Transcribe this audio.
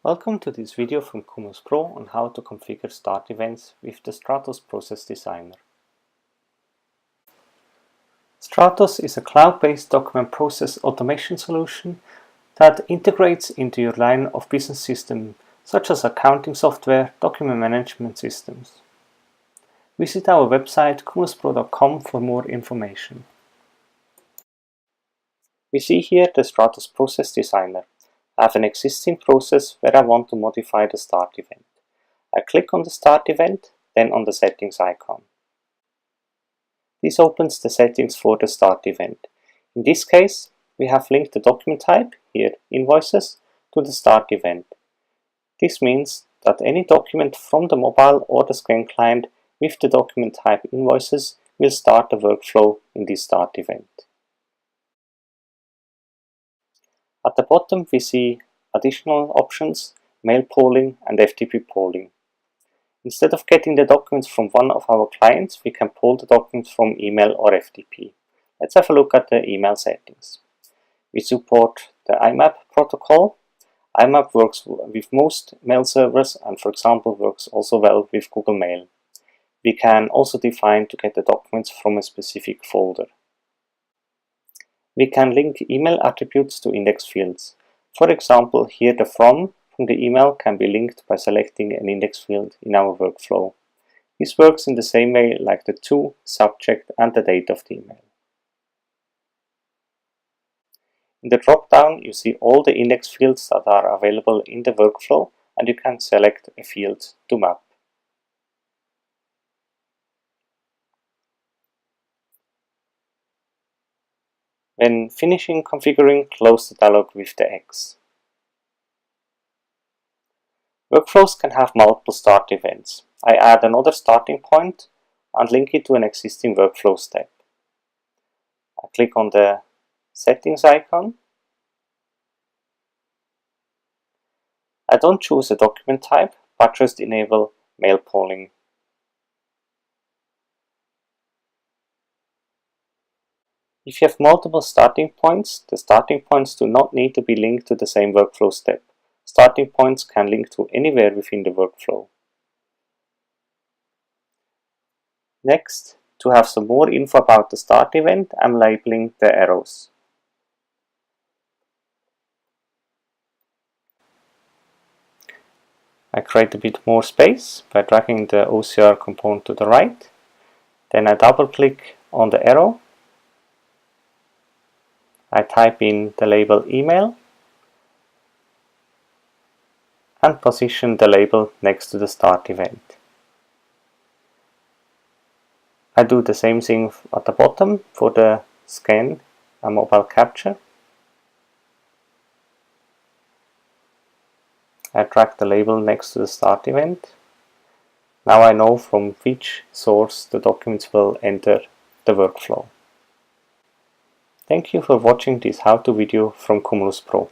Welcome to this video from Cumulus Pro on how to configure start events with the Straatos Process Designer. Straatos is a cloud-based document process automation solution that integrates into your line of business system such as accounting software, document management systems. Visit our website cumuluspro.com for more information. We see here the Straatos Process Designer. I have an existing process where I want to modify the start event. I click on the start event, then on the settings icon. This opens the settings for the start event. In this case, we have linked the document type, here invoices, to the start event. This means that any document from the mobile or the scan client with the document type invoices will start the workflow in this start event. At the bottom we see additional options, mail polling and FTP polling. Instead of getting the documents from one of our clients, we can poll the documents from email or FTP. Let's have a look at the email settings. We support the IMAP protocol. IMAP works with most mail servers and, for example, works also well with Google Mail. We can also define to get the documents from a specific folder. We can link email attributes to index fields. For example, here the from the email can be linked by selecting an index field in our workflow. This works in the same way like the to, subject and the date of the email. In the drop-down you see all the index fields that are available in the workflow and you can select a field to map. When finishing configuring, close the dialog with the X. Workflows can have multiple start events. I add another starting point and link it to an existing workflow step. I click on the settings icon. I don't choose a document type, but just enable mail polling. If you have multiple starting points, the starting points do not need to be linked to the same workflow step. Starting points can link to anywhere within the workflow. Next, to have some more info about the start event, I'm labeling the arrows. I create a bit more space by dragging the OCR component to the right. Then I double click on the arrow. I type in the label email and position the label next to the start event. I do the same thing at the bottom for the scan and mobile capture. I drag the label next to the start event. Now I know from which source the documents will enter the workflow. Thank you for watching this how-to video from Cumulus Pro.